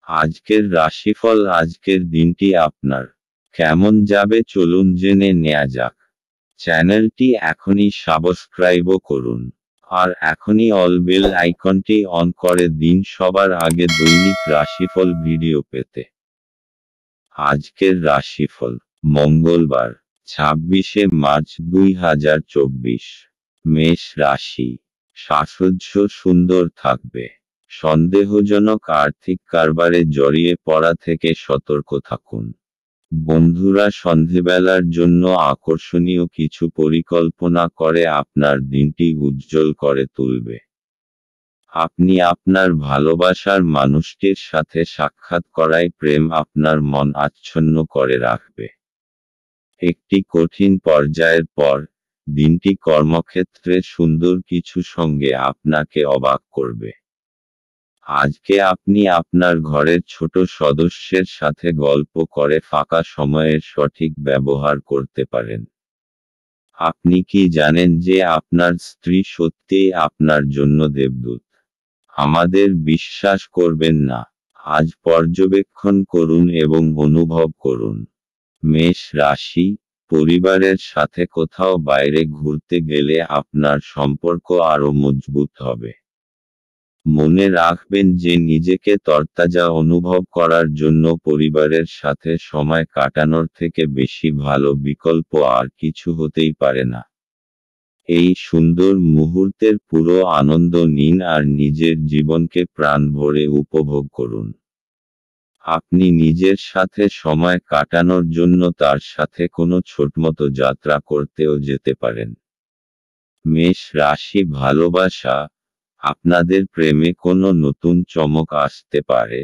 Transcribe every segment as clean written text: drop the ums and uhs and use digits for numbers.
আজকের রাশিফল। আজকের দিনটি আপনার কেমন যাবে চলুন জেনে নেওয়া যাক। চ্যানেলটি এখনই সাবস্ক্রাইবও করুন, আর এখনই অল বেল আইকনটি অন করে দিন সবার আগে দৈনিক রাশিফল ভিডিও পেতে। আজকের রাশিফল মঙ্গলবার 26শে মার্চ 2024। মেষ রাশি। সাজসজ্জ সুন্দর থাকবে। সন্দেহজনক আর্থিক কারবারে জড়িয়ে পড়া থেকে সতর্ক থাকুন। বন্ধুরা সন্ধেবেলার জন্য আকর্ষণীয় কিছু পরিকল্পনা করে আপনার দিনটি উজ্জ্বল করে তুলবে। আপনি আপনার ভালোবাসার মানুষটির সাথে সাক্ষাৎ করায় প্রেম আপনার মন আচ্ছন্ন করে রাখবে। একটি কঠিন পর্যায়ের পর, দিনটি কর্মক্ষেত্রে সুন্দর কিছু সঙ্গে আপনাকে অবাক করবে। আজকে আপনি আপনার ঘরের ছোট সদস্যের সাথে গল্প করে ফাঁকা সময়ের সঠিক ব্যবহার করতে পারেন। আপনি কি জানেন যে আপনার স্ত্রী সত্যিই আপনার জন্য দেবদূত? আমাদের বিশ্বাস করবেন না? আজ পর্যবেক্ষণ করুন এবং অনুভব করুন। মেষ রাশি। পরিবারের সাথে কোথাও বাইরে ঘুরতে গেলে আপনার সম্পর্ক আরও মজবুত হবে। মনে রাখবেন যে নিজেকে তরতাজা অনুভব করার জন্য পরিবারের সাথে সময় কাটানোর থেকে বেশি ভালো বিকল্প আর কিছু হতেই পারে না। এই সুন্দর মুহূর্তের পুরো আনন্দ নিন আর নিজের জীবনকে প্রাণ ভরে উপভোগ করুন। আপনি নিজের সাথে সময় কাটানোর জন্য তার সাথে কোনো ছোটমতো যাত্রা করতেও যেতে পারেন। মেষ রাশি। ভালোবাসা। আপনাদের প্রেমে কোনো নতুন চমক আসতে পারে,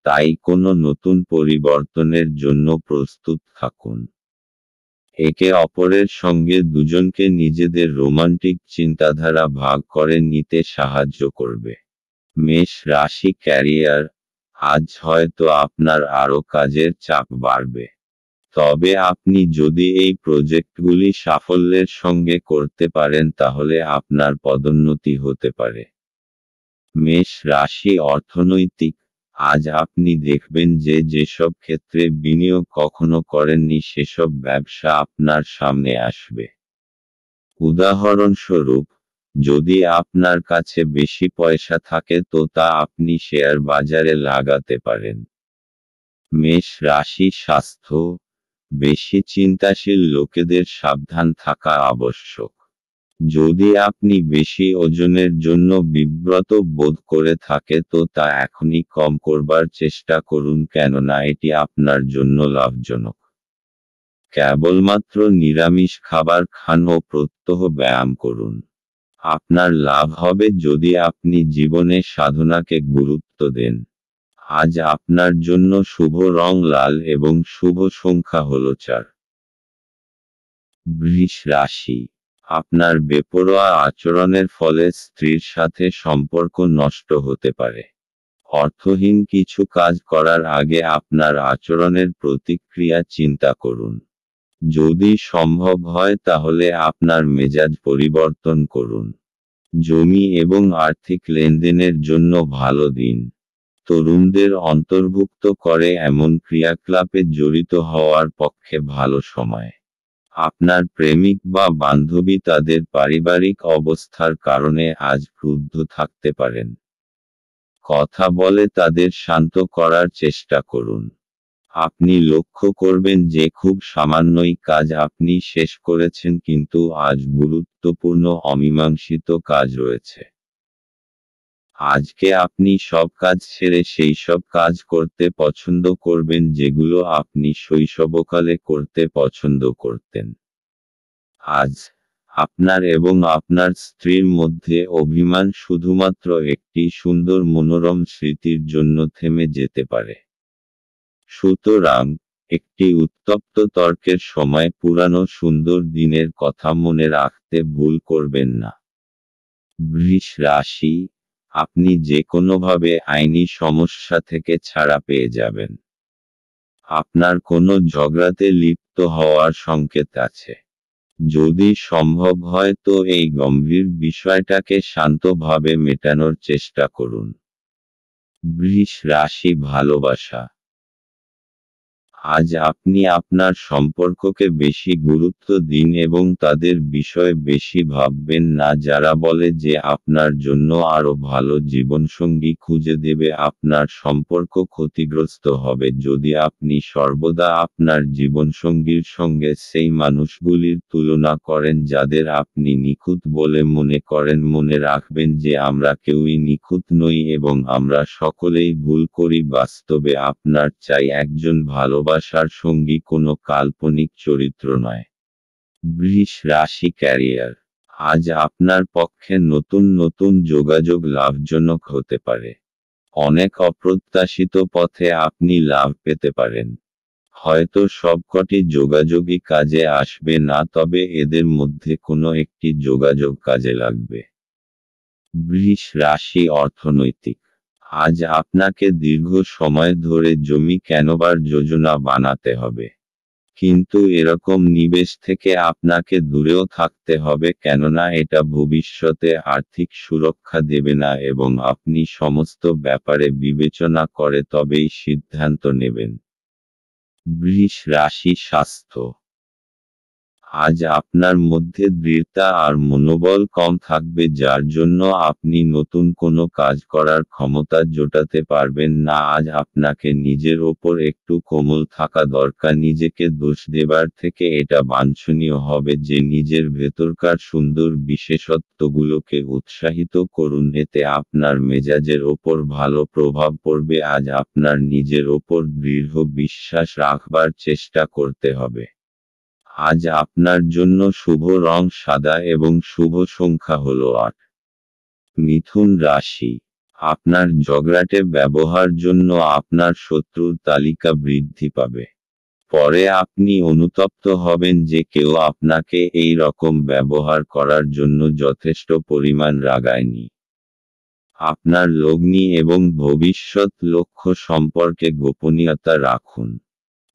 তাই কোনো নতুন পরিবর্তনের জন্য প্রস্তুত থাকুন। একে অপরের সঙ্গে দুজনকে নিজেদের রোমান্টিক চিন্তাধারা ভাগ করে নিতে সাহায্য করবে। মেষ রাশি। ক্যারিয়ার। আজ হয়তো আপনার আরও কাজের চাপ বাড়বে, তবে আপনি যদি এই প্রজেক্টগুলি সাফল্যের সঙ্গে করতে পারেন তাহলে আপনার পদোন্নতি হতে পারে। মেষ রাশি। অর্থনৈতিক। আজ আপনি দেখবেন যে যেসব ক্ষেত্রে বিনিয়োগ কখনো করেননি সেসব ব্যবসা আপনার সামনে আসবে। উদাহরণস্বরূপ, যদি আপনার কাছে বেশি পয়সা থাকে তো তা আপনি শেয়ার বাজারে লাগাতে পারেন। মেষ রাশি। স্বাস্থ্য। বেশি চিন্তাশীল লোকেদের সাবধান থাকা আবশ্যক। যদি আপনি বেশি ওজনের জন্য বিব্রত বোধ করে থাকে তো তা এখনই কম করবার চেষ্টা করুন, কেননা এটি আপনার জন্য লাভজনক। কেবলমাত্র নিরামিষ খাবার খান ও প্রত্যহ ব্যায়াম করুন। আপনার লাভ হবে যদি আপনি জীবনে সাধনাকে গুরুত্ব দেন। আজ আপনার জন্য শুভ রং লাল এবং শুভ সংখ্যা হল 4। বৃষ রাশি। আপনার বেপরোয়া আচরণের ফলে স্ত্রীর সাথে সম্পর্ক নষ্ট হতে পারে। অর্থহীন কিছু কাজ করার আগে আপনার আচরণের প্রতিক্রিয়া চিন্তা করুন। যদি সম্ভব হয় তাহলে আপনার মেজাজ পরিবর্তন করুন। জমি এবং আর্থিক লেনদেনের জন্য ভালো দিন। তরুণদের অন্তর্ভুক্ত করে এমন ক্রিয়াকলাপে জড়িত হওয়ার পক্ষে ভালো সময়। আপনার প্রেমিক বা বান্ধবী তাদের পারিবারিক অবস্থার কারণে আজ ক্রুদ্ধ থাকতে পারেন। কথা বলে তাদের শান্ত করার চেষ্টা করুন। আপনি লক্ষ্য করবেন যে খুব সামান্যই কাজ আপনি শেষ করেছেন, কিন্তু আজ গুরুত্বপূর্ণ অমীমাংসিত কাজ রয়েছে। আজকে আপনি সব কাজ ছেড়ে সেই সব কাজ করতে পছন্দ করবেন যেগুলো আপনি শৈশবকালে করতে পছন্দ করতেন। আজ আপনার এবং আপনার স্ত্রীর মধ্যে অভিমান শুধুমাত্র একটি সুন্দর মনোরম স্মৃতির জন্য থেমে যেতে পারে। সুতরাং, একটি উত্তপ্ত তর্কের সময় পুরানো সুন্দর দিনের কথা মনে রাখতে ভুল করবেন না। বৃষ রাশি। আপনি যে কোনোভাবে আইনি সমস্যা থেকে ছাড়া পেয়ে যাবেন। আপনার কোনো ঝগড়াতে লিপ্ত হওয়ার সংকেত আছে। যদি সম্ভব হয় তো এই গম্ভীর বিষয়টাকে শান্তভাবে মেটানোর চেষ্টা করুন। বৃষ রাশি ভালোবাসা। আজ আপনি আপনার সম্পর্ককে বেশি গুরুত্ব দিন এবং তাদের বিষয়ে বেশি ভাববেন না যারা বলে যে আপনার জন্য আরও ভালো জীবনসঙ্গী খুঁজে দেবে। আপনার সম্পর্ক ক্ষতিগ্রস্ত হবে যদি আপনি সর্বদা আপনার জীবনসঙ্গীর সঙ্গে সেই মানুষগুলির তুলনা করেন যাদের আপনি নিখুঁত বলে মনে করেন। মনে রাখবেন যে আমরা কেউই নিখুঁত নই এবং আমরা সকলেই ভুল করি। বাস্তবে আপনার চাই একজন ভালোবাসার সঙ্গী, কোনো কাল্পনিক চরিত্র নয়। বৃষ রাশি ক্যারিয়ার। আজ আপনার পক্ষে নতুন নতুন যোগাযোগ লাভজনক হতে পারে। অনেক অপ্রত্যাশিত পথে আপনি লাভ পেতে পারেন। হয়তো সবকটি যোগাযোগই কাজে আসবে না, তবে এদের মধ্যে কোনো একটি যোগাযোগ কাজে লাগবে। বৃষ রাশি অর্থনৈতিক। আজ আপনাকে দীর্ঘ সময় ধরে জমি কেনবার যোজনা বানাতে হবে। কিন্তু এরকম নিবেশ থেকে আপনাকে দূরেও থাকতে হবে, কেননা এটা ভবিষ্যতে আর্থিক সুরক্ষা দেবে না এবং আপনি সমস্ত ব্যাপারে বিবেচনা করে তবেই সিদ্ধান্ত নেবেন। বৃষ রাশি স্বাস্থ্য। আজ আপনার মধ্যে দৃঢ়তা আর মনোবল কম থাকবে, যার জন্য আপনি নতুন কোনো কাজ করার ক্ষমতা জোটাতে পারবেন না। আজ আপনাকে নিজের ওপর একটু কোমল থাকা দরকার। নিজেকে দোষ দেবার থেকে এটা বাঞ্ছনীয় হবে যে নিজের ভেতরকার সুন্দর বিশেষত্বগুলোকে উৎসাহিত করুন, এতে আপনার মেজাজের ওপর ভালো প্রভাব পড়বে। আজ আপনার নিজের ওপর দৃঢ় বিশ্বাস রাখবার চেষ্টা করতে হবে। আজ আপনার জন্য শুভ রং সাদা এবং শুভ সংখ্যা হলো 8। মিথুন রাশি। আপনার ঝগড়াটে ব্যবহার জন্য আপনার শত্রুর তালিকা বৃদ্ধি পাবে। পরে আপনি অনুতপ্ত হবেন যে কেউ আপনাকে এই রকম ব্যবহার করার জন্য যথেষ্ট পরিমাণ রাগায়নি। আপনার লগ্নি এবং ভবিষ্যৎ লক্ষ্য সম্পর্কে গোপনীয়তা রাখুন।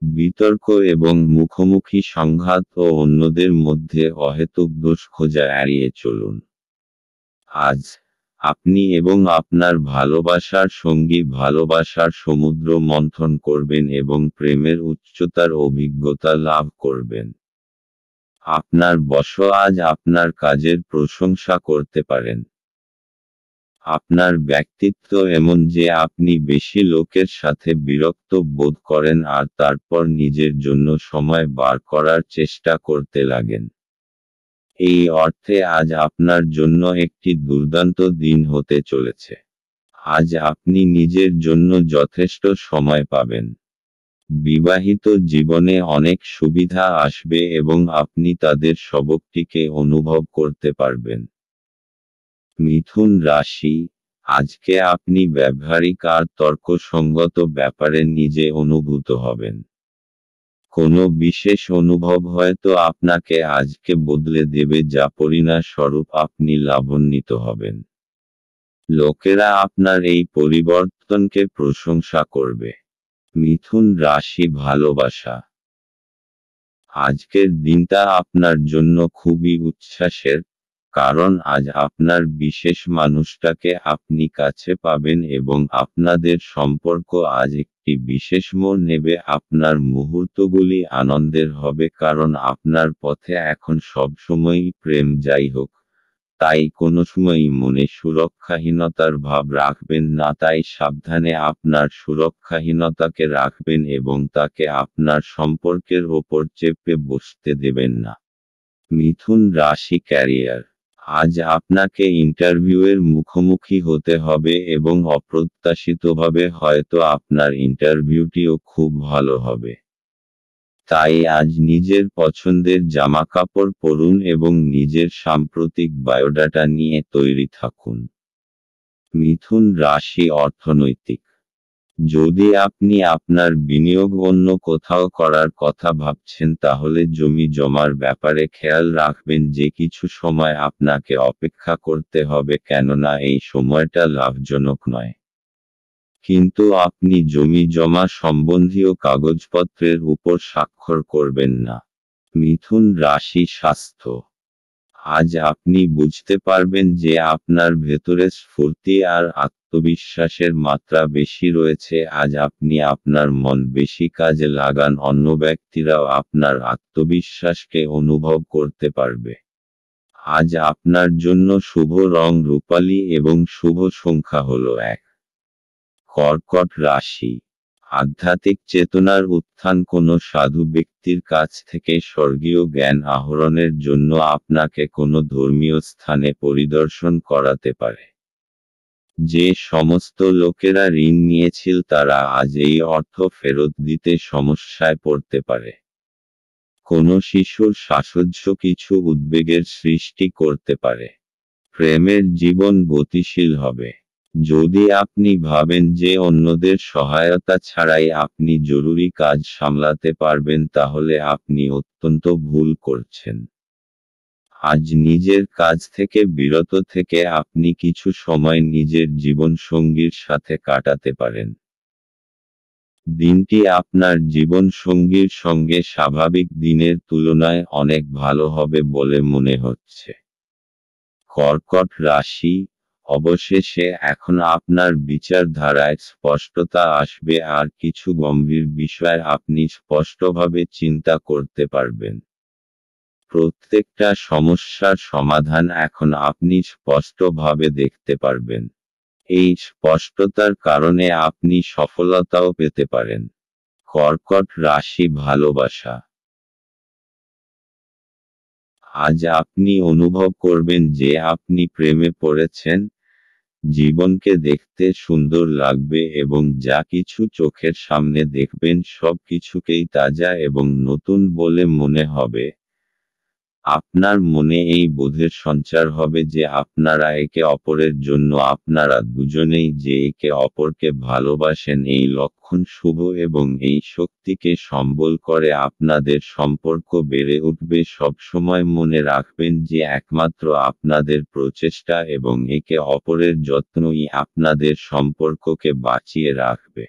বিতর্ক এবং মুখোমুখি সংঘাত ও অন্যদের মধ্যে অহেতুক দোষ খোঁজা এড়িয়ে চলুন। আজ আপনি এবং আপনার ভালোবাসার সঙ্গী ভালোবাসার সমুদ্র মন্থন করবেন এবং প্রেমের উচ্চতার অভিজ্ঞতা লাভ করবেন। আপনার বশ আজ আপনার কাজের প্রশংসা করতে পারেন। আপনার ব্যক্তিত্ব এমন যে আপনি বেশি লোকের সাথে বিরক্ত বোধ করেন আর তারপর নিজের জন্য সময় বার করার চেষ্টা করতে লাগেন। এই অর্থে আজ আপনার জন্য একটি দুর্দান্ত দিন হতে চলেছে। আজ আপনি নিজের জন্য যথেষ্ট সময় পাবেন। বিবাহিত জীবনে অনেক সুবিধা আসবে এবং আপনি তাদের সবকটিকে অনুভব করতে পারবেন। মিথুন রাশি। আজকে আপনি ব্যবহারিক আর তর্কসঙ্গত ব্যাপারে নিজে অনুভূত হবেন। কোনো বিশেষ অনুভব হয়তো আপনাকে আজকে বদলে দেবে, যা পরিণামস্বরূপ আপনি লাভান্বিত হবেন। লোকেরা আপনার এই পরিবর্তনকে প্রশংসা করবে। মিথুন রাশি ভালোবাসা। আজকের দিনটা আপনার জন্য খুবই উচ্ছ্বাসের, কারণ আজ আপনার বিশেষ মানুষটাকে আপনি কাছে পাবেন এবং আপনাদের সম্পর্ক আজ একটি বিশেষ মোড় নেবে। আপনার মুহূর্তগুলি আনন্দের হবে, কারণ আপনার পথে এখন সবসময়ই প্রেম। যাই হোক, তাই কোনো সময়ই মনে সুরক্ষাহীনতার ভাব রাখবেন না। তাই সাবধানে আপনার সুরক্ষাহীনতাকে রাখবেন এবং তাকে আপনার সম্পর্কের ওপর চেপে বসতে দেবেন না। মিথুন রাশি ক্যারিয়ার। আজ আপনাকে ইন্টারভিউয়ের মুখোমুখি হতে হবে এবং অপ্রত্যাশিতভাবে হয়তো আপনার ইন্টারভিউটিও খুব ভালো হবে। তাই আজ নিজের পছন্দের জামাকাপড় পরুন এবং নিজের সাম্প্রতিক বায়োডাটা নিয়ে তৈরি থাকুন। মিথুন রাশি অর্থনৈতিক। যদি আপনি আপনার বিনিয়োগ অন্য কোথাও করার কথা ভাবছেন, তাহলে জমি জমার ব্যাপারে খেয়াল রাখবেন যে কিছু সময় আপনাকে অপেক্ষা করতে হবে, কেননা এই সময়টা লাভজনক নয়। কিন্তু আপনি জমি জমা সম্বন্ধীয় কাগজপত্রের উপর স্বাক্ষর করবেন না। মিথুন রাশি স্বাস্থ্য। আজ আপনি বুঝতে পারবেন যে আপনার ভেতরে স্ফূর্তি আর আত্মবিশ্বাসের মাত্রা বেশি রয়েছে। আজ আপনি আপনার মন বেশি কাজে লাগান, অন্য ব্যক্তিরাও আপনার আত্মবিশ্বাসকে অনুভব করতে পারবে। আজ আপনার জন্য শুভ রং রূপালী এবং শুভ সংখ্যা হলো 1। কর্কট রাশি। আধ্যাত্মিক চেতনার উত্থান কোনো সাধু ব্যক্তির কাছ থেকে স্বর্গীয় জ্ঞান আহরণের জন্য আপনাকে কোনো ধর্মীয় স্থানে পরিদর্শন করাতে পারে। যে সমস্ত লোকেরা ঋণ নিয়েছিল তারা আজ এই অর্থ ফেরত দিতে সমস্যায় পড়তে পারে। কোনো শিশুর সাহচর্য কিছু উদ্বেগের সৃষ্টি করতে পারে। প্রেমের জীবন গতিশীল হবে। যদি আপনি ভাবেন যে অন্যদের সহায়তা ছাড়াই আপনি জরুরি কাজ সামলাতে পারবেন তাহলে আপনি অত্যন্ত ভুল করছেন। আজ নিজের কাজ থেকে বিরত থেকে আপনি কিছু সময় নিজের জীবনসঙ্গীর সাথে কাটাতে পারেন। দিনটি আপনার জীবনসঙ্গীর সঙ্গে স্বাভাবিক দিনের তুলনায় অনেক ভালো হবে বলে মনে হচ্ছে। কর্কট রাশি। অবশেষে এখন আপনার বিচারধারায় স্পষ্টতা আসবে আর কিছু গম্ভীর বিষয় আপনি স্পষ্টভাবে চিন্তা করতে পারবেন। প্রত্যেকটা সমস্যার সমাধান এখন আপনি স্পষ্টভাবে দেখতে পারবেন। এই স্পষ্টতার কারণে আপনি সফলতাও পেতে পারেন। কর্কট রাশি ভালোবাসা। আজ আপনি অনুভব করবেন যে আপনি প্রেমে পড়েছেন। জীবনকে দেখতে সুন্দর লাগবে এবং যা কিছু চোখের সামনে দেখবেন সব কিছুকেই তাজা এবং নতুন বলে মনে হবে। আপনার মনে এই বোধের সঞ্চার হবে যে আপনারা একে অপরের জন্য আপনারা দুজনেই যে একে অপরকে ভালোবাসেন। এই লক্ষণ শুভ এবং এই শক্তিকে সম্বল করে আপনাদের সম্পর্ক বেড়ে উঠবে। সবসময় মনে রাখবেন যে একমাত্র আপনাদের প্রচেষ্টা এবং একে অপরের যত্নই আপনাদের সম্পর্ককে বাঁচিয়ে রাখবে।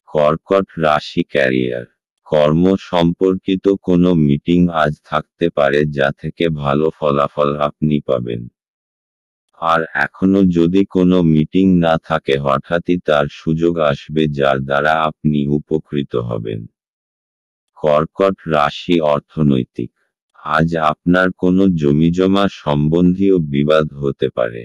কর্কট রাশি ক্যারিয়ার। কর্ম সম্পর্কিত কোনো মিটিং আজ থাকতে পারে যা থেকে ভালো ফলাফল আপনি পাবেন। আর এখনো যদি কোনো মিটিং না থাকে হঠাৎই তার সুযোগ আসবে যার দ্বারা আপনি উপকৃত হবেন। কর্কট রাশি অর্থনৈতিক। আজ আপনার কোনো জমিজমা সম্বন্ধীয় বিবাদ হতে পারে।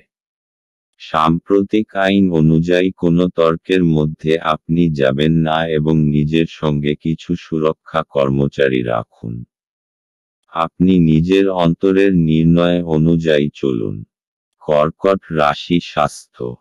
সাম্প্রতিক আইন অনুযায়ী কোনো তর্কের মধ্যে আপনি যাবেন না এবং নিজের সঙ্গে কিছু সুরক্ষা কর্মচারী রাখুন। আপনি নিজের অন্তরের নির্ণয় অনুযায়ী চলুন। কর্কট রাশি স্বাস্থ্য।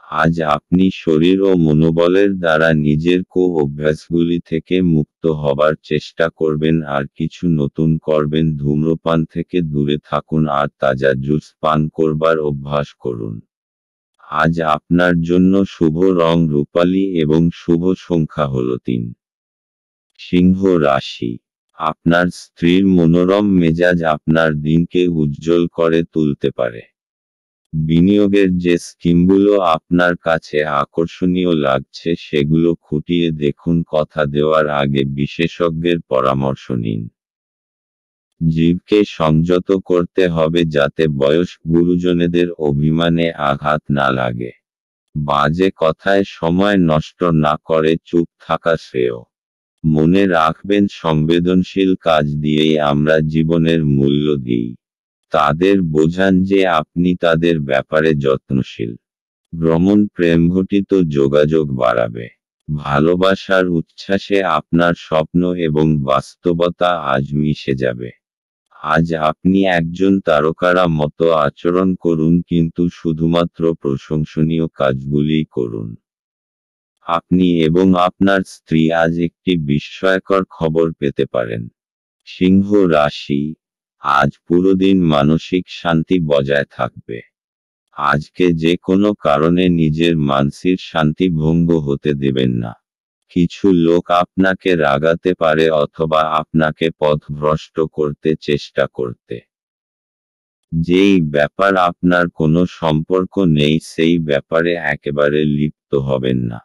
আজ আপনি শরীর ও মনোবলের দ্বারা নিজের অভ্যাসগুলি থেকে মুক্ত হবার চেষ্টা করবেন আর কিছু নতুন করবেন। ধূম্রপান থেকে দূরে থাকুন আর তাজা জুস পান করবার অভ্যাস করুন। আজ আপনার জন্য শুভ রং রূপালী এবং শুভ সংখ্যা হল 3। সিংহ রাশি। আপনার স্ত্রীর মনোরম মেজাজ আপনার দিনকে উজ্জ্বল করে তুলতে পারে। বিনিয়োগের যে স্কিমগুলো আপনার কাছে আকর্ষণীয় লাগছে সেগুলো খুঁটিয়ে দেখুন। কথা দেওয়ার আগে বিশেষজ্ঞের পরামর্শ নিন। জীবকে সংযত করতে হবে যাতে বয়স্ক গুরুজনেদের অভিমানে আঘাত না লাগে। বাজে কথায় সময় নষ্ট না করে চুপ থাকা শ্রেয়। মনে রাখবেন সংবেদনশীল কাজ দিয়েই আমরা জীবনের মূল্য দিই। তাদের বোঝান যে আপনি তাদের ব্যাপারে যত্নশীল। ভ্রমণ প্রেমঘটিত যোগাযোগ বাড়াবে। ভালোবাসার উচ্ছ্বাসে আপনার স্বপ্ন এবং বাস্তবতা আজ মিশে যাবে। আজ আপনি একজন তারকারা মতো আচরণ করুন কিন্তু শুধুমাত্র প্রশংসনীয় কাজগুলিই করুন। আপনি এবং আপনার স্ত্রী আজ একটি বিস্ময়কর খবর পেতে পারেন। সিংহ রাশি। আজ পুরো দিন মানসিক শান্তি বজায় থাকবে। আজকে যে কোনো কারণে নিজের মানসিক শান্তি ভঙ্গ হতে দেবেন না। কিছু লোক আপনাকে রাগাতে পারে অথবা আপনাকে পথভ্রষ্ট করতে চেষ্টা করতে। যেই ব্যাপার আপনার কোনো সম্পর্ক নেই সেই ব্যাপারে একেবারে লিপ্ত হবেন না।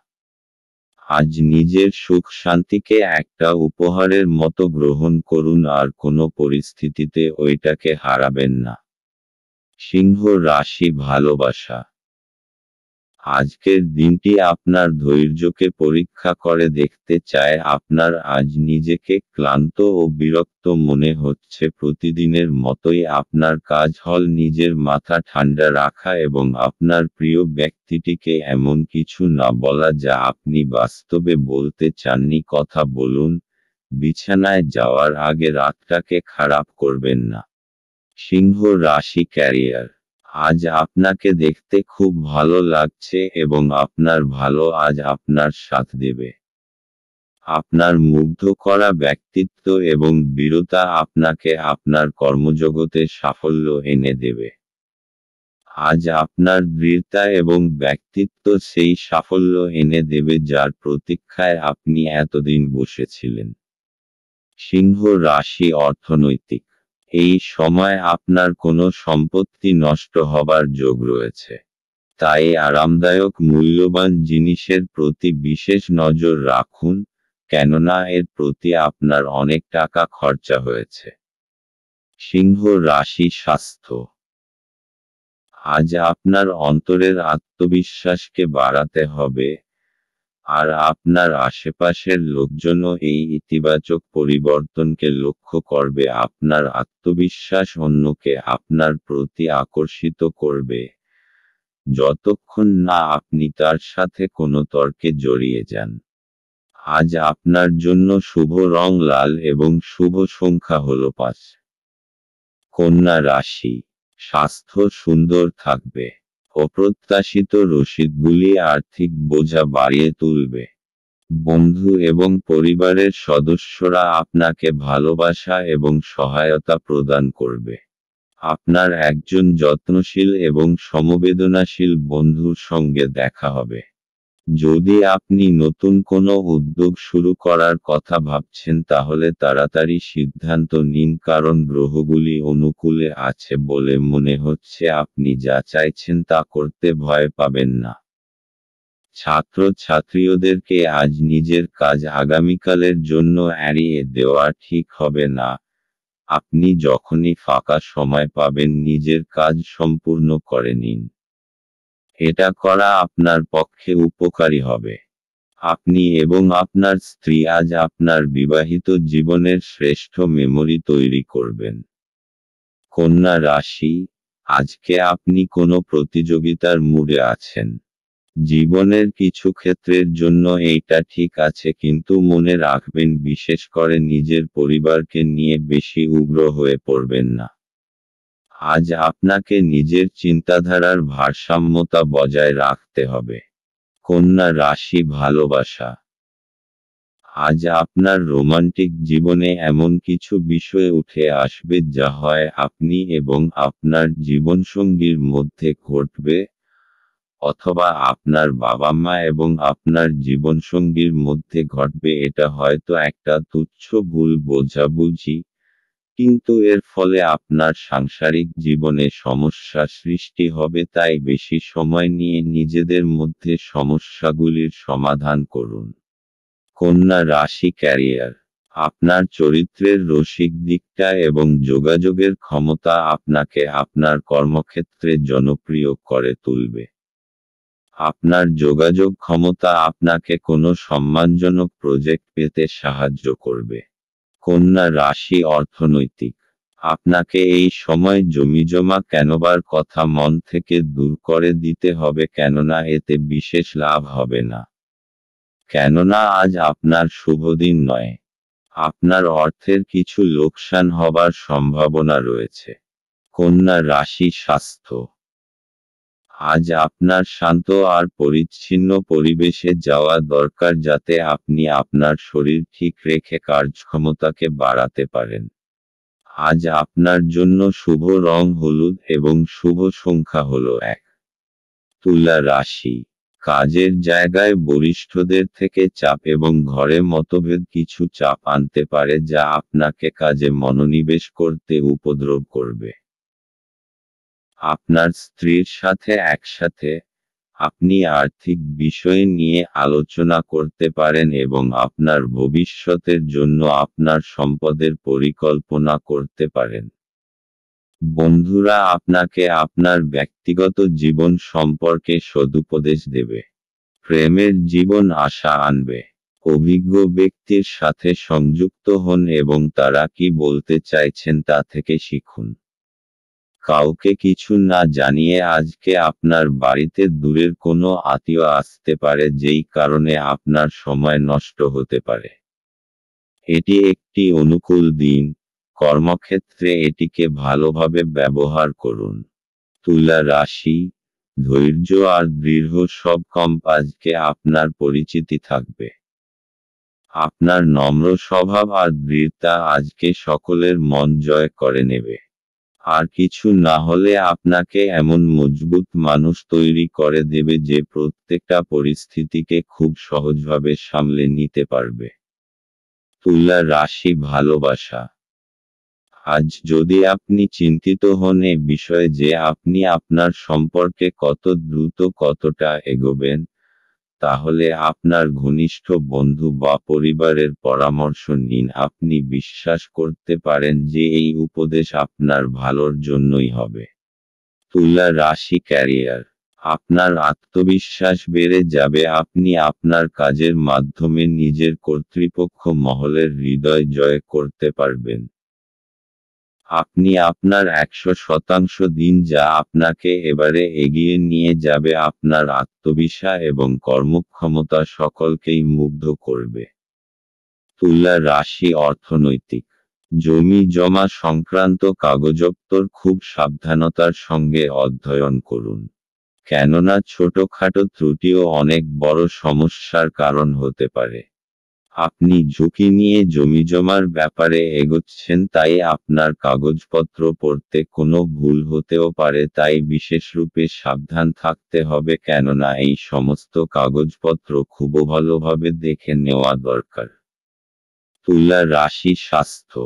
আজ নিজের সুখ শান্তিকে একটা উপহারের মতো গ্রহণ করুন আর কোনো পরিস্থিতিতে ওইটাকে হারাবেন না। সিংহ রাশি ভালোবাসা। আজকের দিনটি আপনার ধৈর্যকে পরীক্ষা করে দেখতে চায়। আপনার আজ নিজেকে ক্লান্ত ও বিরক্ত মনে হচ্ছে। প্রতিদিনের মতোই আপনার কাজ হল নিজের মাথা ঠান্ডা রাখা এবং আপনার প্রিয় ব্যক্তিটিকে এমন কিছু না বলা যা আপনি বাস্তবে বলতে চাননি। কথা বলুন, বিছানায় যাওয়ার আগে রাতটাকে খারাপ করবেন না। সিংহ রাশি ক্যারিয়ার। আজ আপনাকে দেখতে খুব ভালো লাগছে এবং আপনার ভালো আজ আপনার সাথ দেবে। আপনার মুগ্ধ করা ব্যক্তিত্ব এবং বীরতা আপনাকে আপনার কর্মজগতে সাফল্য এনে দেবে। আজ আপনার দৃঢ়তা এবং ব্যক্তিত্ব সেই সাফল্য এনে দেবে যার প্রতীক্ষায় আপনি এতদিন বসেছিলেন। সিংহ রাশি অর্থনৈতিক। এই সময় আপনার কোনো সম্পত্তি নষ্ট হবার যোগ রয়েছে। তাই আরামদায়ক মূল্যবান জিনিসের প্রতি বিশেষ নজর রাখুন, কেননা এর প্রতি আপনার অনেক টাকা খরচা হয়েছে। সিংহ রাশি স্বাস্থ্য। আজ আপনার অন্তরের আত্মবিশ্বাসকে বাড়াতে হবে, আর আপনার আশেপাশের লোকজনও এই ইতিবাচক পরিবর্তনকে লক্ষ্য করবে। আপনার আত্মবিশ্বাস অন্যকে আপনার প্রতি আকর্ষিত করবে, যতক্ষণ না আপনি তার সাথে কোনো তর্কে জড়িয়ে যান। আজ আপনার জন্য শুভ রং লাল এবং শুভ সংখ্যা হল 5। কন্যা রাশি। স্বাস্থ্য সুন্দর থাকবে। অপ্রত্যাশিত রসিদগুলি আর্থিক বোঝা বাড়িয়ে তুলবে। বন্ধু এবং পরিবারের সদস্যরা আপনাকে ভালোবাসা এবং সহায়তা প্রদান করবে। আপনার একজন যত্নশীল এবং সমবেদনাশীল বন্ধুর সঙ্গে দেখা হবে। যদি আপনি নতুন কোনো উদ্যোগ শুরু করার কথা ভাবছেন তাহলে তাড়াতাড়ি সিদ্ধান্ত নিন, কারণ গ্রহগুলি অনুকূলে আছে বলে মনে হচ্ছে। আপনি যা চাইছেন তা করতে ভয় পাবেন না। ছাত্র ছাত্রীদেরকে আজ নিজের কাজ আগামীকালের জন্য এড়িয়ে দেওয়া ঠিক হবে না। আপনি যখনই ফাঁকা সময় পাবেন নিজের কাজ সম্পূর্ণ করে নিন। এটা করা আপনার পক্ষে উপকারী হবে। আপনি এবং আপনার স্ত্রী আজ আপনার বিবাহিত জীবনের শ্রেষ্ঠ মেমরি তৈরি করবেন। কন্যা রাশি। আজকে আপনি কোনো প্রতিযোগিতার মুডে আছেন। জীবনের কিছু ক্ষেত্রের জন্য এইটা ঠিক আছে, কিন্তু মনে রাখবেন বিশেষ করে নিজের পরিবারকে নিয়ে বেশি উগ্র হয়ে পড়বেন না। আজ আপনাকে নিজের চিন্তাধারার ভারসাম্যতা বজায় রাখতে হবে। কন্যা রাশি ভালোবাসা। আজ আপনার রোমান্টিক জীবনে এমন কিছু বিষয় উঠে আসবে যা হয় আপনি এবং আপনার জীবনসঙ্গীর মধ্যে ঘটবে, অথবা আপনার বাবা মা এবং আপনার জীবনসঙ্গীর মধ্যে ঘটবে। এটা হয়তো একটা তুচ্ছ ভুল বোঝাবুঝি, কিন্তু এর ফলে আপনার সাংসারিক জীবনে সমস্যা সৃষ্টি হবে। তাই বেশি সময় নিয়ে নিজেদের মধ্যে সমস্যাগুলির সমাধান করুন। কন্যা রাশি ক্যারিয়ার। আপনার চরিত্রের রসিক দিকটা এবং যোগাযোগের ক্ষমতা আপনাকে আপনার কর্মক্ষেত্রে জনপ্রিয় করে তুলবে। আপনার যোগাযোগ ক্ষমতা আপনাকে কোনো সম্মানজনক প্রজেক্ট পেতে সাহায্য করবে। কন্যা রাশি অর্থনৈতিক। আপনাকে এই সময় জমিজমা কেনবার কথা মন থেকে দূর করে দিতে হবে, কেননা এতে বিশেষ লাভ হবে না। কেননা আজ আপনার শুভদিন নয়। আপনার অর্থের কিছু লোকসান হবার সম্ভাবনা রয়েছে। কন্যা রাশি স্বাস্থ্য। আজ আপনার শান্ত আর পরিচ্ছন্ন পরিবেশে যাওয়া দরকার, যাতে আপনি আপনার শরীর ঠিক রেখে কার্যক্ষমতাকে বাড়াতে পারেন। আজ আপনার জন্য শুভ রং হলুদ এবং শুভ সংখ্যা হল 1। তুলা রাশি। কাজের জায়গায় বরিষ্ঠদের থেকে চাপ এবং ঘরে মতভেদ কিছু চাপ আনতে পারে, যা আপনাকে কাজে মনোনিবেশ করতে উপদ্রব করবে। আপনার স্ত্রীর সাথে একসাথে আপনি আর্থিক বিষয় নিয়ে আলোচনা করতে পারেন এবং আপনার ভবিষ্যতের জন্য আপনার সম্পদের পরিকল্পনা করতে পারেন। বন্ধুরা আপনাকে আপনার ব্যক্তিগত জীবন সম্পর্কে সদুপদেশ দেবে। প্রেমের জীবন আশা আনবে। অভিজ্ঞ ব্যক্তির সাথে সংযুক্ত হন এবং তারা কি বলতে চাইছেন তা থেকে শিখুন। কাউকে কিছু না জানিয়ে আজকে আপনার বাড়িতে দূরের কোনো আত্মীয় আসতে পারে, যেই কারণে আপনার সময় নষ্ট হতে পারে। এটি একটি অনুকূল দিন, কর্মক্ষেত্রে এটিকে ভালোভাবে ব্যবহার করুন। তুলা রাশি, ধৈর্য আর দৃঢ় সব আজকে আপনার পরিচিতি থাকবে। আপনার নম্র স্বভাব আর দৃঢ়তা আজকে সকলের মন জয় করে নেবে। আর কিছু না হলে আপনাকে এমন মজবুত মানুষ তৈরি করে দেবে যে প্রত্যেকটা পরিস্থিতিকে খুব সহজভাবে সামলে নিতে পারবে। তুলা রাশি, ভালোবাসা। আজ যদি আপনি চিন্তিত হন এ বিষয়ে যে আপনি আপনার সম্পর্কে কত দ্রুত কতটা এগোবেন, তাহলে আপনার ঘনিষ্ঠ বন্ধু বা পরিবারের পরামর্শ নিন। আপনি বিশ্বাস করতে পারেন যে এই উপদেশ আপনার ভালোর জন্যই হবে। তুলা রাশি, ক্যারিয়ার। আপনার আত্মবিশ্বাস বেড়ে যাবে। আপনি আপনার কাজের মাধ্যমে নিজের কর্তৃপক্ষ মহলের হৃদয় জয় করতে পারবেন। আপনি আপনার 100% দিন যা আপনাকে এবারে এগিয়ে নিয়ে যাবে। আপনার আত্মবিশ্বাস এবং কর্মক্ষমতা সকলকেই মুগ্ধ করবে। তুলা রাশি, অর্থনৈতিক। জমি জমা সংক্রান্ত কাগজপত্র খুব সাবধানতার সঙ্গে অধ্যয়ন করুন, কেননা ছোটখাটো ত্রুটিও অনেক বড় সমস্যার কারণ হতে পারে। আপনি ঝুঁকি নিয়ে জমিজমার ব্যাপারে এগোচ্ছেন, তাই আপনার কাগজপত্র পড়তে কোনো ভুল হতেও পারে, তাই বিশেষরূপে সাবধান থাকতে হবে, কেননা এই সমস্ত কাগজপত্র খুব ভালোভাবে দেখে নেওয়া দরকার। তুলা রাশি, স্বাস্থ্য।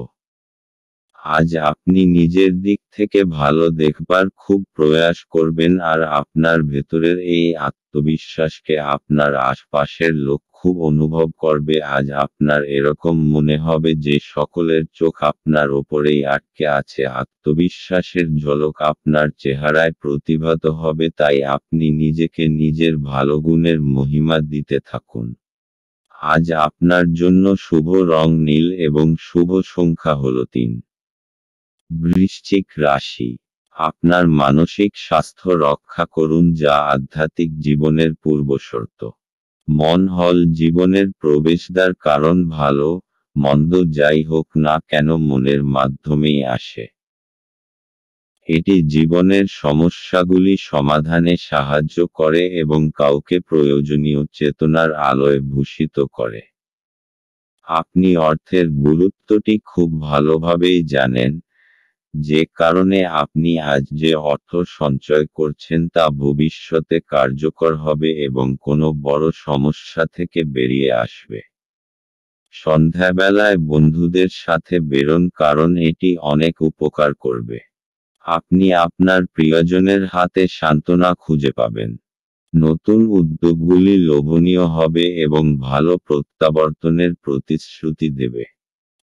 আজ আপনি নিজের দিক থেকে ভালো দেখবার খুব প্রয়াস করবেন আর আপনার ভেতরের এই আত্মবিশ্বাসকে আপনার আশপাশের লোক খুব অনুভব করবে। আজ আপনার এরকম মনে হবে যে সকলের চোখ আপনার ওপরেই আটকে আছে। আত্মবিশ্বাসের ঝলক আপনার চেহারায় প্রতিভাত হবে, তাই আপনি নিজেকে নিজের ভালো গুণের মহিমা দিতে থাকুন। আজ আপনার জন্য শুভ রং নীল এবং শুভ সংখ্যা হল 3। বৃশ্চিক রাশি। আপনার মানসিক স্বাস্থ্য রক্ষা করুন, যা আধ্যাত্মিক জীবনের পূর্বশর্ত। মন হল জীবনের প্রবেশদ্বার, কারণ ভালো মন্দ যাই হোক না কেন মনের মাধ্যমেই আসে। এটি জীবনের সমস্যাগুলি সমাধানে সাহায্য করে এবং কাউকে প্রয়োজনীয় চেতনার আলোয় ভূষিত করে। আপনি অর্থের গুরুত্বটি খুব ভালোভাবেই জানেন, যে কারণে আপনি আজ যে অর্থ সঞ্চয় করছেন তা ভবিষ্যতে কার্যকর হবে এবং কোনো বড় সমস্যা থেকে বেরিয়ে আসবে। সন্ধ্যাবেলায় বন্ধুদের সাথে বেরোন, কারণ এটি অনেক উপকার করবে। আপনি আপনার প্রিয়জনের হাতে সান্ত্বনা খুঁজে পাবেন। নতুন উদ্যোগগুলি লোভনীয় হবে এবং ভালো প্রত্যাবর্তনের প্রতিশ্রুতি দেবে।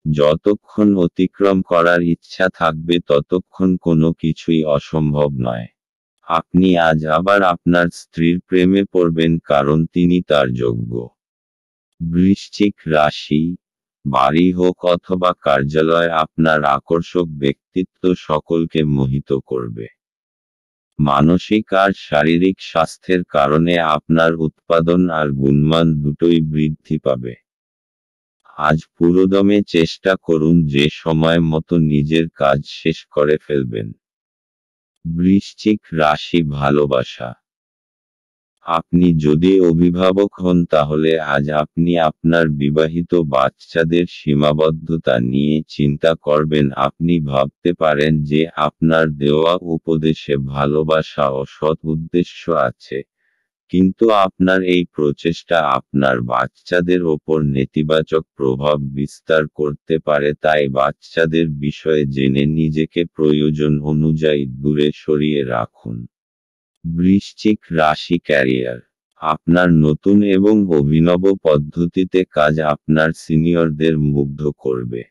যতক্ষণ অতিক্রম করার ইচ্ছা থাকবে ততক্ষণ কোনো কিছুই অসম্ভব নয়। আপনি আজ আবার আপনার স্ত্রীর প্রেমে পড়বেন, কারণ তিনি তার যোগ্য। বৃশ্চিক রাশি। বাড়ি হোক অথবা কার্যালয়, আপনার আকর্ষক ব্যক্তিত্ব সকলকে মোহিত করবে। মানসিক আর শারীরিক স্বাস্থ্যের কারণে আপনার উৎপাদন আর গুণমান দুটোই বৃদ্ধি পাবে। আজ পুরোদমে চেষ্টা করুন যে সময় মতো নিজের কাজ শেষ করে ফেলবেন। বৃশ্চিক রাশি, ভালোবাসা। আপনি যদি অভিভাবক হন তাহলে আজ আপনি আপনার বিবাহিত বাচ্চাদের সীমাবদ্ধতা নিয়ে চিন্তা করবেন। আপনি ভাবতে পারেন যে আপনার দেওয়া উপদেশে ভালোবাসা ও সৎ উদ্দেশ্য আছে, কিন্তু আপনার এই প্রচেষ্টা আপনার বাচ্চাদের ওপর নেতিবাচক প্রভাব বিস্তার করতে পারে, তাই বাচ্চাদের বিষয়ে জেনে নিজেকে প্রয়োজন অনুযায়ী দূরে সরিয়ে রাখুন। বৃশ্চিক রাশি ক্যারিয়ার। আপনার নতুন এবং অভিনব পদ্ধতিতে কাজ আপনার সিনিয়রদের মুগ্ধ করবে।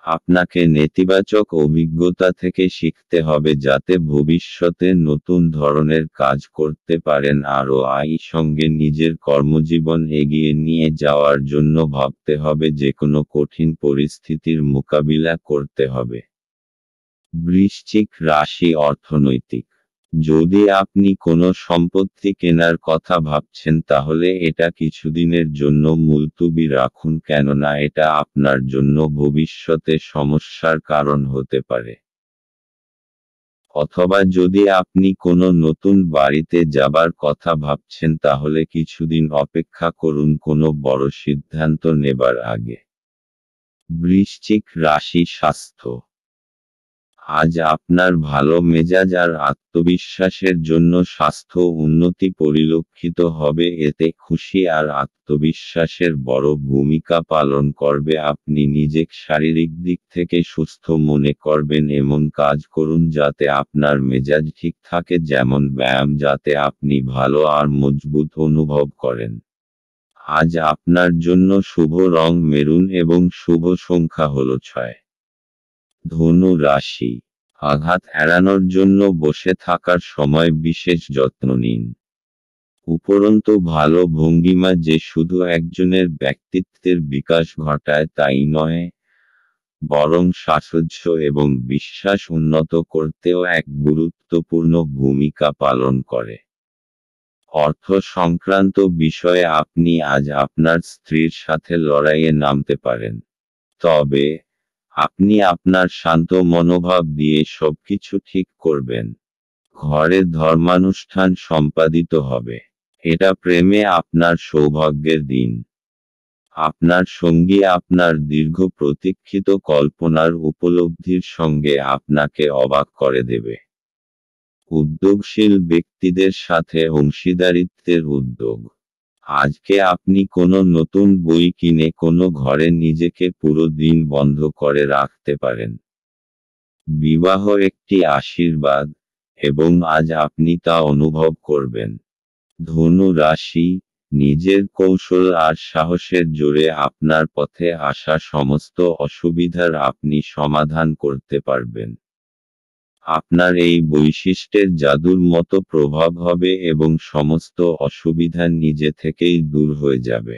আপনাকে নেতিবাচক অভিজ্ঞতা থেকে শিখতে হবে যাতে ভবিষ্যতে নতুন ধরনের কাজ করতে পারেন আরও সঙ্গে নিজের কর্মজীবন এগিয়ে নিয়ে যাওয়ার জন্য ভাবতে হবে যেকোনো কঠিন পরিস্থিতির মোকাবিলা করতে হবে। বৃশ্চিক রাশি অর্থনৈতিক। যদি আপনি কোনো সম্পত্তি কেনার কথা ভাবছেন তাহলে এটা কিছুদিনের জন্য মুলতুবি রাখুন কেননা এটা আপনার জন্য ভবিষ্যতে সমস্যার কারণ হতে পারে। অথবা যদি আপনি কোনো নতুন বাড়িতে যাবার কথা ভাবছেন তাহলে কিছুদিন অপেক্ষা করুন কোনো বড় সিদ্ধান্ত নেবার আগে। বৃশ্চিক রাশি স্বাস্থ্য। আজ আপনার ভালো মেজাজ আর আত্মবিশ্বাসের জন্য স্বাস্থ্য উন্নতি পরিলক্ষিত হবে এতে খুশি আর আত্মবিশ্বাসের বড় ভূমিকা পালন করবে আপনি নিজেকে শারীরিক দিক থেকে সুস্থ মনে করবেন এমন কাজ করুন যাতে আপনার মেজাজ ঠিক থাকে যেমন ব্যায়াম যাতে আপনি ভালো আর মজবুত অনুভব করেন। আজ আপনার জন্য শুভ রং মেরুন এবং শুভ সংখ্যা হলো 6। ধনু রাশি। আঘাত এড়ানোর জন্য বসে থাকার সময় বিশেষ যত্ন নিন। উপরন্তু ভালো ভঙ্গিমা যে শুধু একজনের ব্যক্তিত্বের বিকাশ ঘটায় তাই নয়, বরং সাহস এবং বিশ্বাস উন্নত করতেও এক গুরুত্বপূর্ণ ভূমিকা পালন করে। অর্থ সংক্রান্ত বিষয়ে আপনি আজ আপনার স্ত্রীর সাথে লড়াইয়ে নামতে পারেন। তবে আপনি আপনার শান্ত মনোভাব দিয়ে সবকিছু ঠিক করবেন। ঘরে ধর্মানুষ্ঠান সম্পাদিত হবে। এটা প্রেমে আপনার সৌভাগ্যের দিন। আপনার সঙ্গী আপনার দীর্ঘ প্রতীক্ষিত কল্পনার উপলব্ধির সঙ্গে আপনাকে অবাক করে দেবে। উদ্যোগশীল ব্যক্তিদের সাথে অংশীদারিত্বের উদ্যোগ। আজকে আপনি কোনো নতুন বই কিনে কোনো ঘরে নিজেকে পুরো দিন বন্ধ করে রাখতে পারেন। বিবাহ একটি আশীর্বাদ, এবং আজ আপনি তা অনুভব করবেন। ধনু রাশি। নিজের কৌশল আর সাহসের জোরে আপনার পথে আসা সমস্ত অসুবিধার আপনি সমাধান করতে পারবেন। আপনার এই বৈশিষ্ট্যের জাদুর মতো প্রভাব হবে এবং সমস্ত অসুবিধা নিজে থেকেই দূর হয়ে যাবে।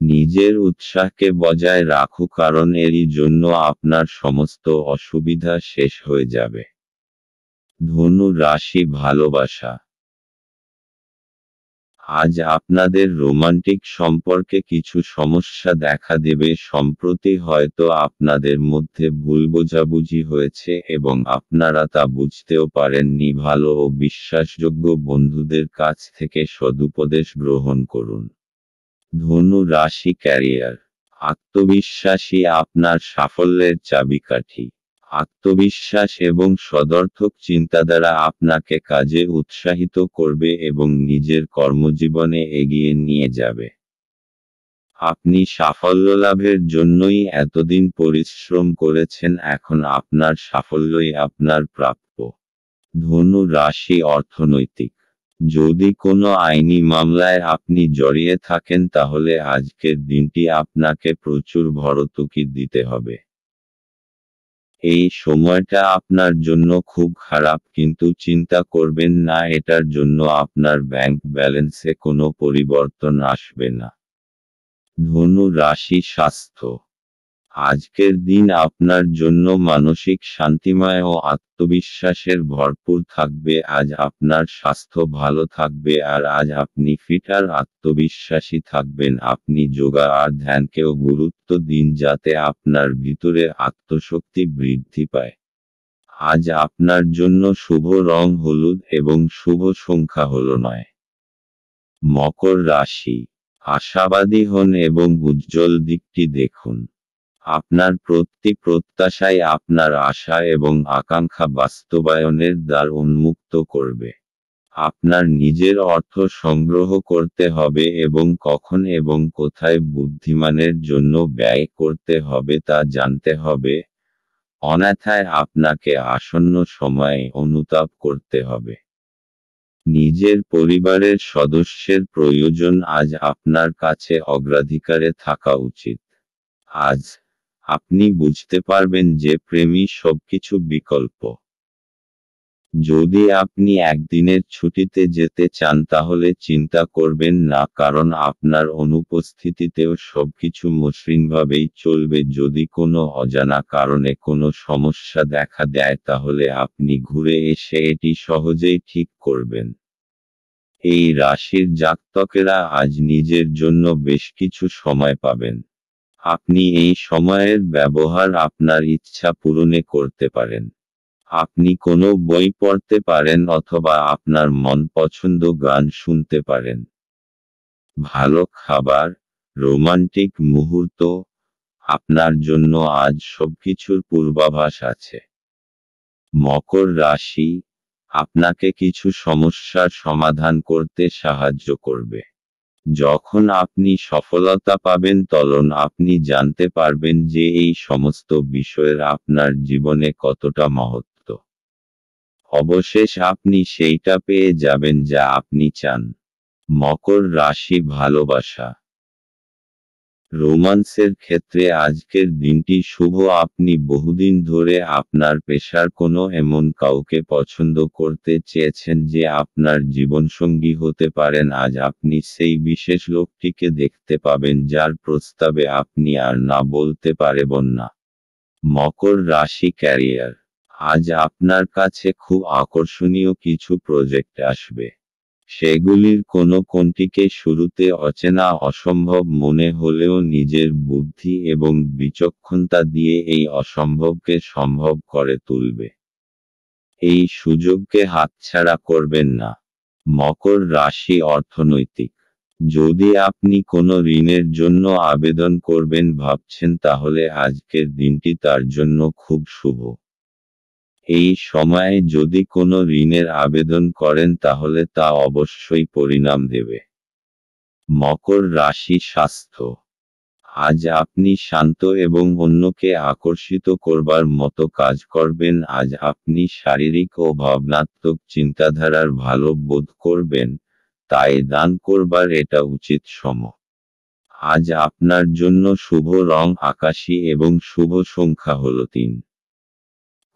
নিজের উৎসাহকে বজায় রাখুন কারণ এরই জন্য আপনার সমস্ত অসুবিধা শেষ হয়ে যাবে। ধনু রাশি ভালোবাসা। আজ আপনাদের রোমান্টিক সম্পর্কে কিছু সমস্যা দেখা দেবে সম্প্রতি হয়তো আপনাদের মধ্যে ভুল বোঝাবুঝি হয়েছে এবং আপনারা তা বুঝতেও পারেননি ভালো ও বিশ্বাসযোগ্য বন্ধুদের কাছ থেকে সদুপদেশ গ্রহণ করুন। ধনু রাশি ক্যারিয়ার। আত্মবিশ্বাসী আপনার সাফল্যের চাবিকাঠি। আত্মবিশ্বাস এবং সদর্থক চিন্তাধারা আপনাকে কাজে উৎসাহিত করবে এবং নিজের কর্মজীবনে এগিয়ে নিয়ে যাবে। আপনি সাফল্য লাভের জন্যই এতদিন পরিশ্রম করেছেন এখন আপনার সাফল্যই আপনার প্রাপ্য। ধনু রাশি অর্থনৈতিক। যদি কোনো আইনি মামলায় আপনি জড়িয়ে থাকেন তাহলে আজকের দিনটি আপনাকে প্রচুর ভর্তুকি দিতে হবে। এই সময়টা আপনার জন্য খুব খারাপ কিন্তু চিন্তা করবেন না এটার জন্য আপনার ব্যাংক ব্যালেন্সে কোনো পরিবর্তন আসবে না। ধনু রাশি স্বাস্থ্য। আজকের দিন আপনার জন্য মানসিক শান্তিময় ও আত্মবিশ্বাসের ভরপুর থাকবে আজ আপনার স্বাস্থ্য ভালো থাকবে আর আজ আপনি ফিট আর আত্মবিশ্বাসী থাকবেন আপনি যোগা আর ধ্যানকেও গুরুত্ব দিন যাতে আপনার ভিতরে আত্মশক্তি বৃদ্ধি পায়। আজ আপনার জন্য শুভ রং হলুদ এবং শুভ সংখ্যা হলো 9। মকর রাশি। আশাবাদী হন এবং উজ্জ্বল দিকটি দেখুন। আপনার প্রতি প্রত্যাশাই আপনার আশা এবং আকাঙ্ক্ষা বাস্তবায়নের দ্বার উন্মুক্ত করবে। আপনার নিজের অর্থ সংগ্রহ করতে হবে এবং কখন এবং কোথায় বুদ্ধিমানের জন্য ব্যয় করতে হবে তা জানতে হবে। অন্যথায় আপনাকে আসন্ন সময়ে অনুতাপ করতে হবে। নিজের পরিবারের সদস্যের প্রয়োজন আজ আপনার কাছে অগ্রাধিকারে থাকা উচিত। আজ আপনি বুঝতে পারবেন যে প্রেমই সবকিছু বিকল্প। যদি আপনি একদিনের ছুটিতে যেতে চান তাহলে চিন্তা করবেন না, কারণ আপনার অনুপস্থিতিতেও সবকিছু মসৃণভাবেই চলবে। যদি কোনো অজানা কারণে কোনো সমস্যা দেখা দেয় তাহলে আপনি ঘুরে এসে এটি সহজেই ঠিক করবেন। এই রাশির জাতকেরা আজ নিজের জন্য বেশ কিছু সময় পাবেন। আপনি এই সময়ের ব্যবহার আপনার ইচ্ছা পূরণে করতে পারেন। আপনি কোনো বই পড়তে পারেন অথবা আপনার মন পছন্দ গান শুনতে পারেন। ভালো খাবার, রোমান্টিক মুহূর্ত, আপনার জন্য আজ সবকিছুর পূর্বাভাস আছে। মকর রাশি আপনাকে কিছু সমস্যার সমাধান করতে সাহায্য করবে। যখন আপনি সফলতা পাবেন তখন আপনি জানতে পারবেন যে এই সমস্ত বিষয়ের আপনার জীবনে কতটা মহত্ব। অবশেষ আপনি সেইটা পেয়ে যাবেন যা আপনি চান। মকর রাশি ভালোবাসা, রোমান্সের ক্ষেত্রে আজকের দিনটি শুভ। আপনি বহুদিন ধরে আপনার পেশার কোনো এমন কাউকে পছন্দ করতে চেয়েছেন যে আপনার জীবনসঙ্গী হতে পারেন। আজ আপনি সেই বিশেষ লোকটিকে দেখতে পাবেন যার প্রস্তাবে আপনি আর না বলতে পারবেন না। মকর রাশি ক্যারিয়ার, আজ আপনার কাছে খুব আকর্ষণীয় কিছু প্রজেক্ট আসবে। সেগুলির কোনো কোনটিকে শুরুতে অচেনা অসম্ভব মনে হলেও নিজের বুদ্ধি এবং বিচক্ষণতা দিয়ে এই অসম্ভবকে সম্ভব করে তুলবে। এই সুযোগকে হাতছাড়া করবেন না। মকর রাশি অর্থনৈতিক, যদি আপনি কোনো ঋণের জন্য আবেদন করবেন ভাবছেন তাহলে আজকের দিনটি তার জন্য খুব শুভ। এই সময়ে যদি কোনো ঋণের আবেদন করেন তাহলে তা অবশ্যই পরিণাম দেবে। মকর রাশি স্বাস্থ্য, আজ আপনি শান্ত এবং অন্যকে আকর্ষিত করবার মতো কাজ করবেন। আজ আপনি শারীরিক ও ভাবনাত্মক চিন্তাধারার ভালো বোধ করবেন, তাই দান করবার এটা উচিত সময়। আজ আপনার জন্য শুভ রং আকাশী এবং শুভ সংখ্যা হল 3।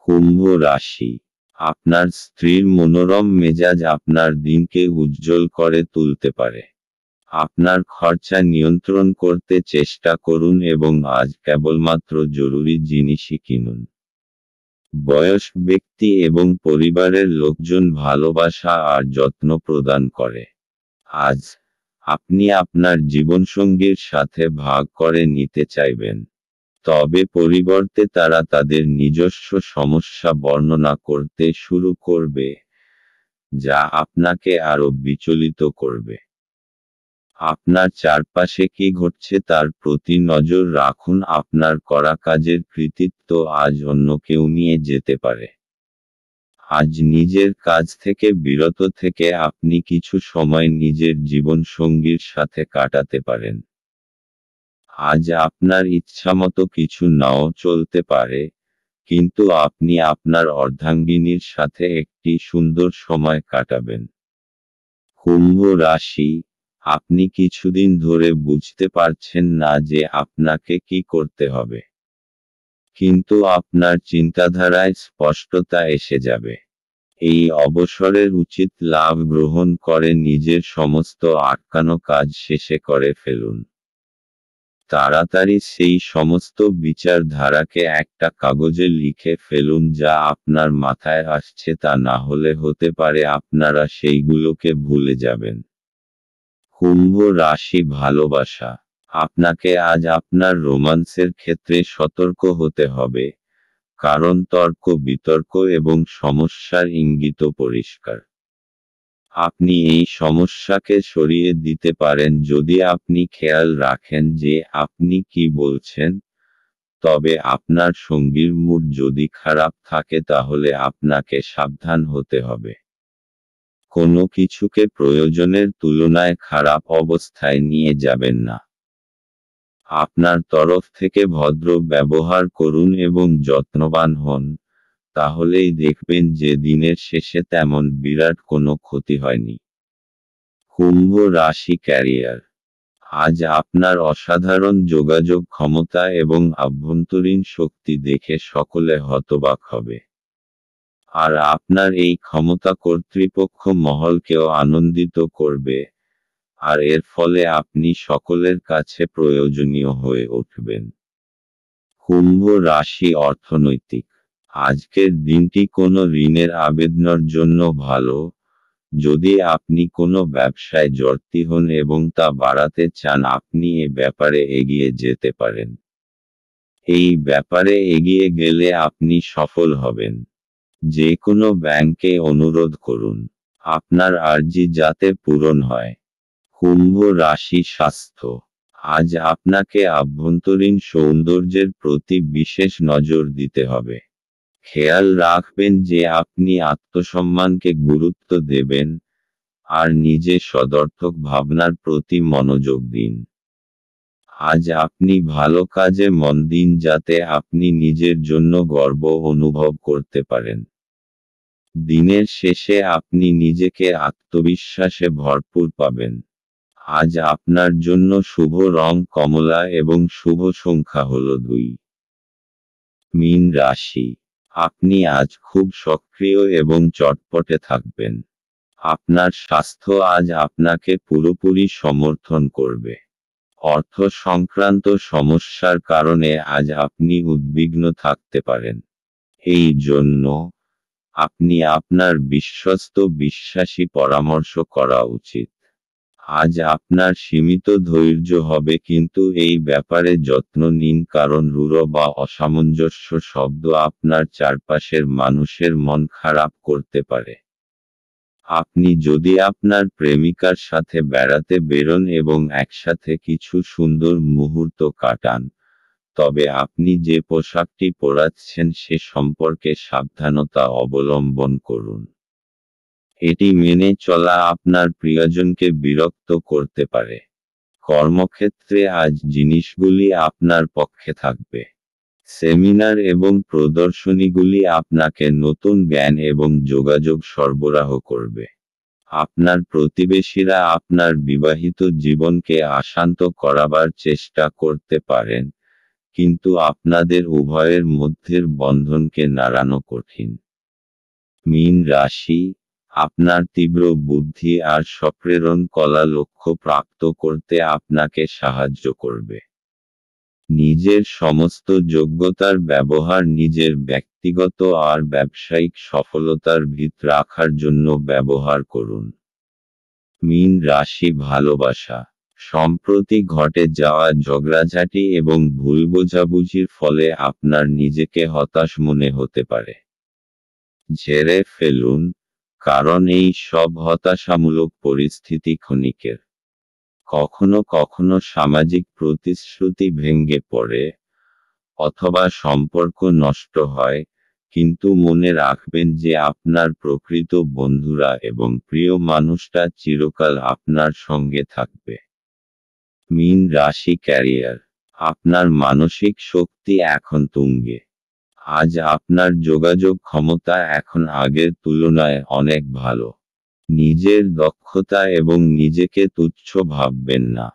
কুম্ভ রাশি, আপনার স্ত্রীর মনোরম মেজাজ আপনার দিনকে উজ্জ্বল করে তুলতে পারে। আপনার খরচা নিয়ন্ত্রণ করতে চেষ্টা করুন এবং আজ কেবলমাত্র জরুরি জিনিসই কিনুন। বয়স্ক ব্যক্তি এবং পরিবারের লোকজন ভালোবাসা আর যত্ন প্রদান করে। আজ আপনি আপনার জীবনসঙ্গীর সাথে ভাগ করে নিতে চাইবেন, তবে পরিবর্তে তারা তাদের নিজস্ব সমস্যা বর্ণনা করতে শুরু করবে, যা আপনাকে আরও বিচলিত করবে। আপনার চারপাশে কি ঘটছে তার প্রতি নজর রাখুন। আপনার করা কাজের কৃতিত্ব আজ অন্য কেউ নিয়ে যেতে পারে। আজ নিজের কাজ থেকে বিরত থেকে আপনি কিছু সময় নিজের জীবনসঙ্গীর সাথে কাটাতে পারেন। আজ আপনার ইচ্ছামতো কিছু নাও চলতে পারে, কিন্তু আপনি আপনার অর্ধাঙ্গিনীর সাথে একটি সুন্দর সময় কাটাবেন। কুম্ভ রাশি, আপনি কিছুদিন ধরে বুঝতে পারছেন না যে আপনাকে কি করতে হবে, কিন্তু আপনার চিন্তাধারায় স্পষ্টতা এসে যাবে। এই অবসরের উচিত লাভ গ্রহণ করে নিজের সমস্ত আটকানো কাজ শেষে করে ফেলুন। তাড়াতাড়ি সেই সমস্ত বিচারধারাকে একটা কাগজে লিখে ফেলুন যা আপনার মাথায় আসছে, তা না হলে হতে পারে আপনারা সেইগুলোকে ভুলে যাবেন। কুম্ভ রাশি ভালোবাসা, আপনাকে আজ আপনার রোমান্সের ক্ষেত্রে সতর্ক হতে হবে, কারণ তর্ক বিতর্ক এবং সমস্যার ইঙ্গিত পরিষ্কার। আপনি এই সমস্যাকে সরিয়ে দিতে পারেন যদি আপনি খেয়াল রাখেন যে আপনি কি বলছেন, তবে আপনার সঙ্গীর মুড যদি খারাপ থাকে তাহলে আপনাকে সাবধান হতে হবে। কোনো কিছুকে প্রয়োজনের তুলনায় খারাপ অবস্থায় নিয়ে যাবেন না। আপনার তরফ থেকে ভদ্র ব্যবহার করুন এবং যত্নবান হন, তাহলেই দেখবেন যে দিনের শেষে তেমন বিরাট কোনো ক্ষতি হয়নি। কুম্ভ রাশি ক্যারিয়ার। আজ আপনার অসাধারণ যোগাযোগ ক্ষমতা এবং আভ্যন্তরীণ শক্তি দেখে সকলে হতবাক হবে। আর আপনার এই ক্ষমতা কর্তৃপক্ষ মহলকেও আনন্দিত করবে, আর এর ফলে আপনি সকলের কাছে প্রয়োজনীয় হয়ে উঠবেন। কুম্ভ রাশি অর্থনৈতিক। আজকের দিনটি কোনো ঋণের আবেদনের জন্য ভালো, যদি আপনি কোনো ব্যবসায় জড়িত হন এবং তা বাড়াতে চান আপনি এ ব্যাপারে এগিয়ে যেতে পারেন। এই ব্যাপারে এগিয়ে গেলে আপনি সফল হবেন। যে কোনো ব্যাংকে অনুরোধ করুন, আপনার আর্জি যাতে পূরণ হয়। কুম্ভ রাশি স্বাস্থ্য। আজ আপনাকে আভ্যন্তরীণ সৌন্দর্যের প্রতি বিশেষ নজর দিতে হবে। খেয়াল রাখবেন যে আপনি আত্মসম্মানকে গুরুত্ব দেবেন, আর নিজের সদর্থক ভাবনার প্রতি মনোযোগ দিন। আজ আপনি ভালো কাজে মন দিন যাতে আপনি নিজের জন্য গর্ব অনুভব করতে পারেন। দিনের শেষে আপনি নিজেকে আত্মবিশ্বাসে ভরপুর পাবেন। আজ আপনার জন্য শুভ রং কমলা এবং শুভ সংখ্যা হল 2। মীন রাশি। আপনি আজ খুব সক্রিয় এবং চটপটে থাকবেন। আপনার স্বাস্থ্য আজ আপনাকে পুরোপুরি সমর্থন করবে। অর্থ সংক্রান্ত সমস্যার কারণে আজ আপনি উদ্বিগ্ন থাকতে পারেন। এই জন্য আপনি আপনার বিশ্বস্ত বিশ্বাসী পরামর্শ করা উচিত। আজ আপনার সীমিত ধৈর্য হবে কিন্তু এই ব্যাপারে যত্ন নিন কারণ রূঢ় বা অসামঞ্জস্য শব্দ আপনার চারপাশের মানুষের মন খারাপ করতে পারে। আপনি যদি আপনার প্রেমিকার সাথে বেড়াতে বেরোন এবং একসাথে কিছু সুন্দর মুহূর্ত কাটান, তবে আপনি যে পোশাকটি পরাচ্ছেন সে সম্পর্কে সাবধানতা অবলম্বন করুন। এটি মেনে চলা আপনার প্রিয়জনকে বিরক্ত করতে পারে। কর্মক্ষেত্রে আজ জিনিসগুলি আপনার পক্ষে থাকবে। সেমিনার এবং প্রদর্শনীগুলি আপনাকে নতুন জ্ঞান এবং যোগাযোগ সরবরাহ করবে। আপনার প্রতিবেশীরা আপনার বিবাহিত জীবনকে অশান্ত করাবার চেষ্টা করতে পারেন, কিন্তু আপনাদের উভয়ের মধ্যের বন্ধনকে নাড়ানো কঠিন। মীন রাশি। আপনার তীব্র বুদ্ধি আর সপ্রেরণ কলা লক্ষ্য প্রাপ্ত করতে আপনাকে সাহায্য করবে। নিজের সমস্ত যোগ্যতার ব্যবহার নিজের ব্যক্তিগত আর ব্যবসায়িক সফলতার ভিত রাখার জন্য ব্যবহার করুন। মীন রাশি ভালোবাসা। সম্প্রতি ঘটে যাওয়া ঝগড়াঝাটি এবং ভুল বোঝাবুঝির ফলে আপনার নিজেকে হতাশ মনে হতে পারে। ঝেড়ে ফেলুন, কারণ এই সব হতাশামূলক পরিস্থিতি ক্ষণিকের। কখনো কখনো সামাজিক প্রতিশ্রুতি ভেঙে পড়ে, অথবা সম্পর্ক নষ্ট হয়, কিন্তু মনে রাখবেন যে আপনার প্রকৃত বন্ধুরা এবং প্রিয় মানুষটা চিরকাল আপনার সঙ্গে থাকবে। মীন রাশি ক্যারিয়ার। আপনার মানসিক শক্তি এখন তুঙ্গে। আজ আপনার যোগাযোগ ক্ষমতা এখন আগের তুলনায় অনেক ভালো। নিজের দক্ষতা এবং নিজেকে তুচ্ছ ভাববেন না।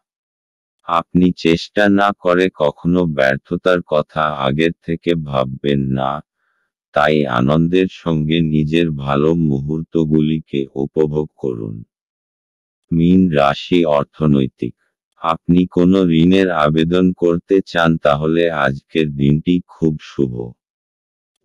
আপনি চেষ্টা না করে কখনো ব্যর্থতার কথা আগের থেকে ভাববেন না, তাই আনন্দের সঙ্গে নিজের ভালো মুহূর্তগুলিকে উপভোগ করুন। মীন রাশি অর্থনৈতিক। আপনি কোনো ঋণের আবেদন করতে চান তাহলে আজকের দিনটি খুব শুভ।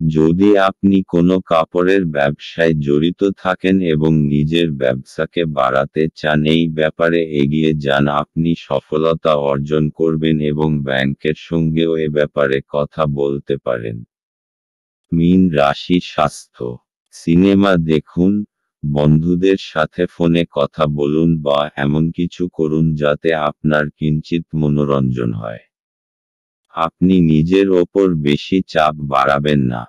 যদি আপনি কোনো কাপড়ের ব্যবসায় জড়িত থাকেন এবং নিজের ব্যবসাকে বাড়াতে চান এই ব্যাপারে এগিয়ে যান আপনি সফলতা অর্জন করবেন এবং ব্যাংকের সঙ্গেও এ ব্যাপারে কথা বলতে পারেন। মীন রাশি স্বাস্থ্য। সিনেমা দেখুন, বন্ধুদের সাথে ফোনে কথা বলুন বা এমন কিছু করুন যাতে আপনার কিঞ্চিৎ মনোরঞ্জন হয়। আপনি নিজের ওপর বেশি চাপ বাড়াবেন না।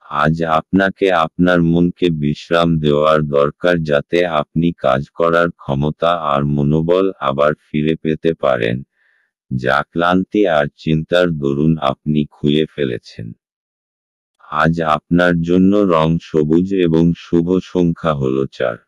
আজ আপনাকে আপনার মনকে বিশ্রাম দেওয়ার দরকার যাতে আপনি কাজ করার ক্ষমতা আর মনোবল আবার ফিরে পেতে পারেন, যা ক্লান্তি আর চিন্তার দরুন আপনি খুলে ফেলেছেন। আজ আপনার জন্য রং সবুজ এবং শুভ সংখ্যা হল 4।